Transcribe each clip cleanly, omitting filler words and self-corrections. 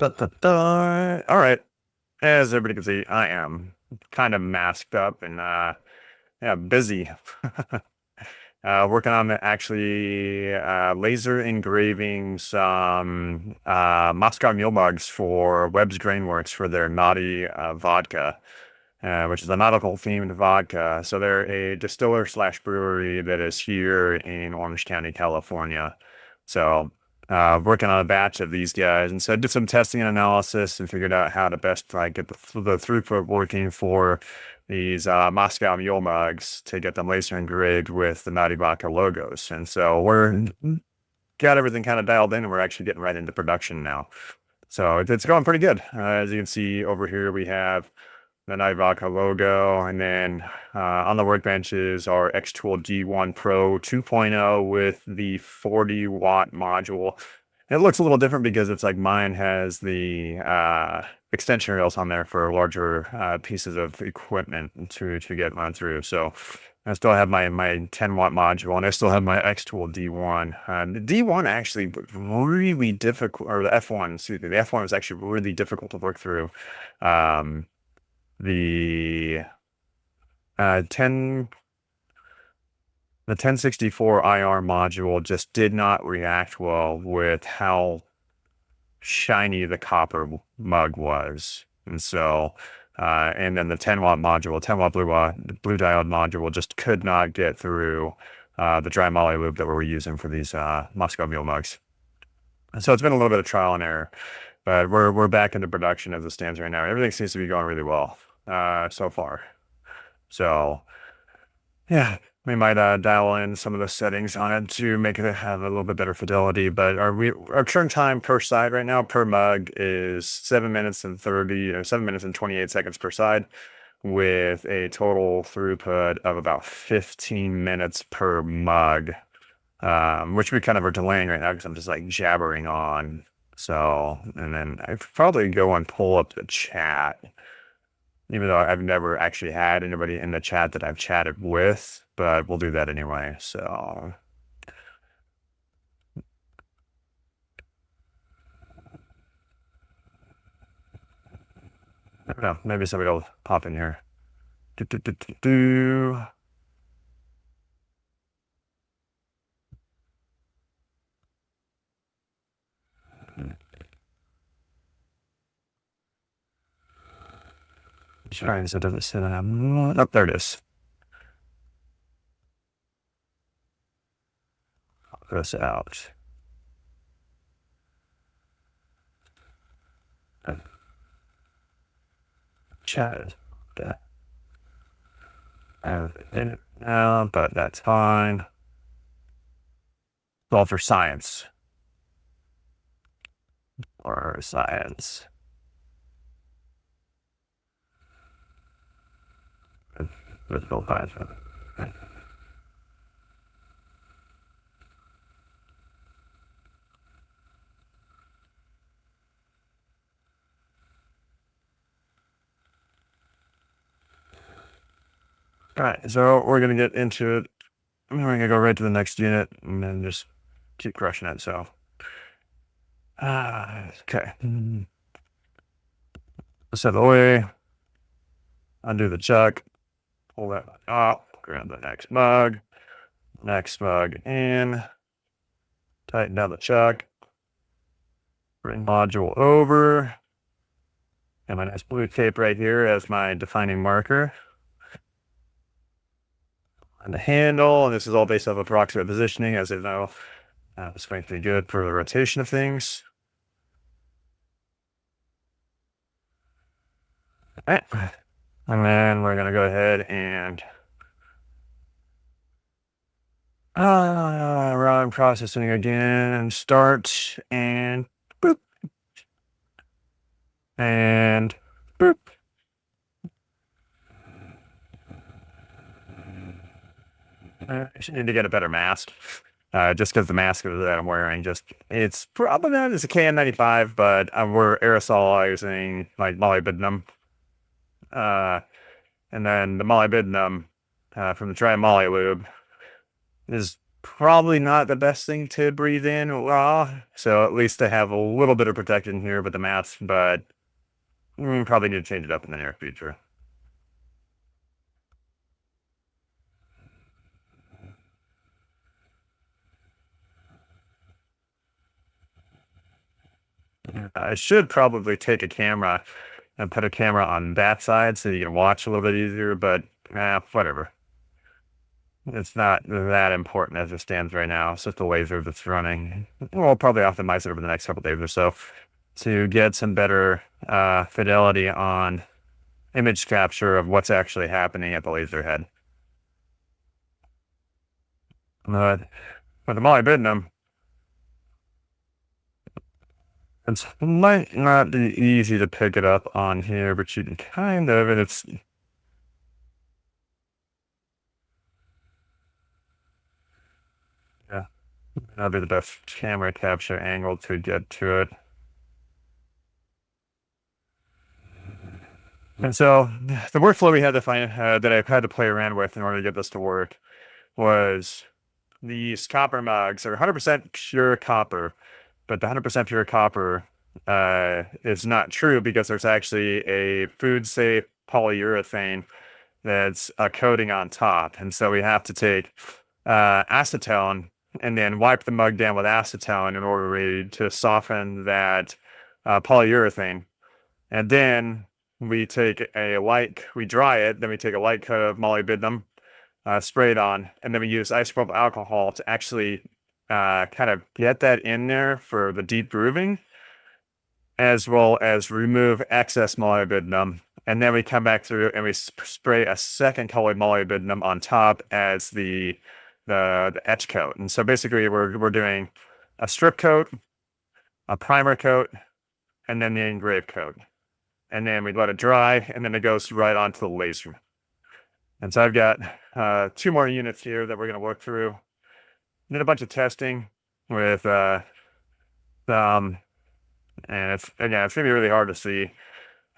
All right. As everybody can see, I am kind of masked up and yeah, busy. Working on actually laser engraving some Moscow Mule mugs for Webb's Grainworks for their naughty vodka, which is a nautical themed vodka. So they're a distiller slash brewery that is here in Orange County, California. So working on a batch of these guys, and so I did some testing and analysis and figured out how to best like get the throughput working for these Moscow Mule mugs to get them laser engraved with the Naughty Vodka logos. And so we're got everything kind of dialed in, and we're actually getting right into production now. So it's going pretty good. As you can see over here, we have the Naughty Vodka logo, and then on the workbench is our X-Tool D1 Pro 2.0 with the 40-watt module. It looks a little different because it's like mine has the extension rails on there for larger pieces of equipment to get run through. So I still have my 10-watt module, and I still have my X-Tool D1. The D1 actually was really difficult, or the F1, excuse me, the F1 was actually really difficult to work through. The 1064 IR module just did not react well with how shiny the copper mug was. And so, and then the 10-watt module, 10-watt blue diode module just could not get through the dry moly lube that we're using for these Moscow Mule mugs. And so it's been a little bit of trial and error, but we're back into production as it stands right now. Everything seems to be going really well so far. So yeah, we might dial in some of the settings on it to make it have a little bit better fidelity. But our turn time per side right now per mug is 7 minutes and 28 seconds per side, with a total throughput of about 15 minutes per mug, which we kind of are delaying right now because I'm just like jabbering on. So, and then I probably go and pull up the chat, even though I've never actually had anybody in the chat that I've chatted with, but we'll do that anyway. So I don't know, maybe somebody will pop in here. Trying so it doesn't sit on. Oh, there it is. I'll throw this out. Chat is that. I have it in it now, but that's fine. It's all for science. Or science. Visible science. All right, so we're gonna get into it. We're gonna go right to the next unit and then just keep crushing it. So, okay. Set it away. Undo the chuck. Pull that off. Grab the next mug in. Tighten down the chuck. Bring module over. And my nice blue tape right here as my defining marker. And the handle, and this is all based off approximate positioning, as you know. It's going to be good for the rotation of things. All right. And then we're gonna go ahead and run processing again, start, and boop. And boop. I should need to get a better mask. Just because the mask that I'm wearing it's probably not as a KN95, but we're aerosolizing like molybdenum. And then the molybdenum from the dry moly lube is probably not the best thing to breathe in raw. So at least I have a little bit of protection here with the mask, but probably need to change it up in the near future. I should probably take a camera and put a camera on that side so you can watch a little bit easier, but whatever. It's not that important as it stands right now. It's just a laser that's running. We'll probably optimize it over the next couple days or so to get some better fidelity on image capture of what's actually happening at the laser head. But with the molybdenum, it's might not be easy to pick it up on here, but you can kind of, and it's yeah, that'll be the best camera capture angle to get to it. And so the workflow we had to find that I've had to play around with in order to get this to work was these copper mugs are 100% pure copper, but the 100% pure copper is not true because there's actually a food safe polyurethane that's a coating on top. And so we have to take acetone and then wipe the mug down with acetone in order to soften that polyurethane. And then we take we dry it, then we take a light coat of molybdenum, spray it on, and then we use isopropyl alcohol to actually kind of get that in there for the deep grooving, as well as remove excess molybdenum. And then we come back through and we spray a second colored molybdenum on top as the etch coat. And so basically we're doing a strip coat, a primer coat, and then the engrave coat. And then we let it dry, and then it goes right onto the laser. And so I've got 2 more units here that we're going to work through. Did a bunch of testing with and it's gonna be really hard to see.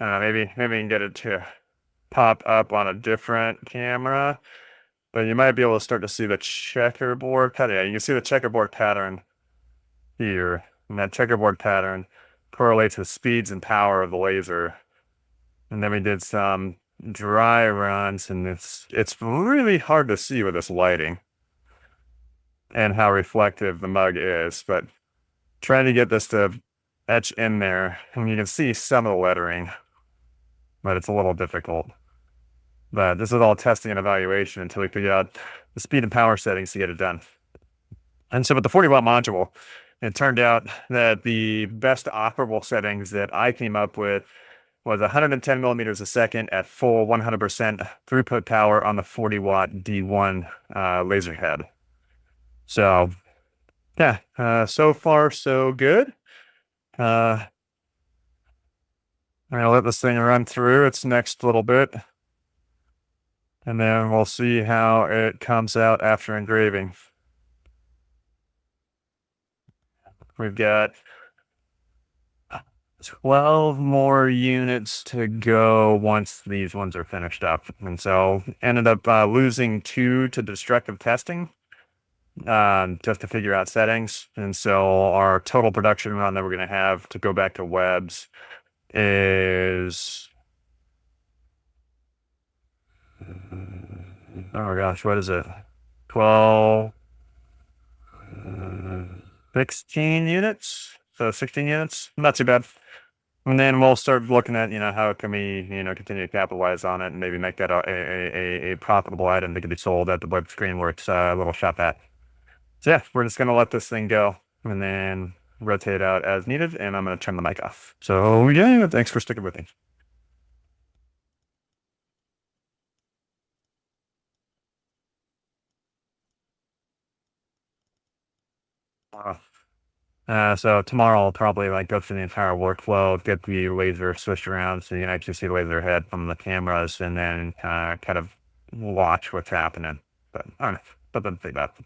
Maybe we can get it to pop up on a different camera, but you might be able to start to see the checkerboard pattern. Yeah, you can see the checkerboard pattern here, and that checkerboard pattern correlates with speeds and power of the laser. And then we did some dry runs, and it's really hard to see with this lighting and how reflective the mug is, but trying to get this to etch in there, and you can see some of the lettering, but it's a little difficult. But this is all testing and evaluation until we figure out the speed and power settings to get it done. And so with the 40-watt module, it turned out that the best operable settings that I came up with was 110 millimeters a second at full 100% throughput power on the 40-watt D1 laser head. So yeah, so far so good. I'm gonna let this thing run through its next little bit, and then we'll see how it comes out after engraving. We've got 12 more units to go once these ones are finished up. And so ended up losing 2 to destructive testing just to figure out settings. And so our total production run that we're going to have to go back to webs is, oh gosh, what is it? 12, 16 units. So 16 units, not too bad. And then we'll start looking at, how can we, continue to capitalize on it and maybe make that a profitable item that can be sold at the web screenworks little shop at. So yeah, we're just going to let this thing go and then rotate out as needed, and I'm going to turn the mic off. So yeah, thanks for sticking with me. So tomorrow I'll probably go through the entire workflow, get the laser switched around so you can actually see the laser head from the cameras, and then kind of watch what's happening. But I don't know, but then think about it.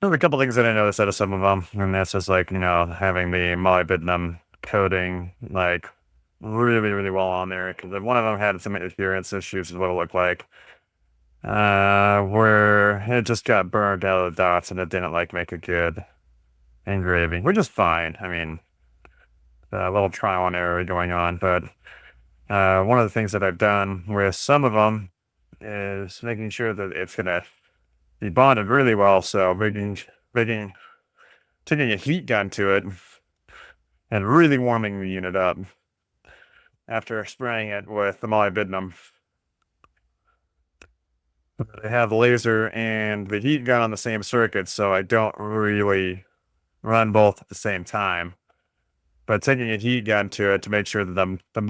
There's a couple things that I noticed out of some of them, and that's just like, having the molybdenum coating like really, really well on there, because one of them had some interference issues is what it looked like. Where it just got burned out of the dots and it didn't like make a good engraving, which is fine. I mean, a little trial and error going on, but one of the things that I've done with some of them is making sure that it's gonna be bonded really well. So taking a heat gun to it and really warming the unit up after spraying it with the molybdenum. I have the laser and the heat gun on the same circuit, so I don't really run both at the same time. But taking a heat gun to it to make sure that the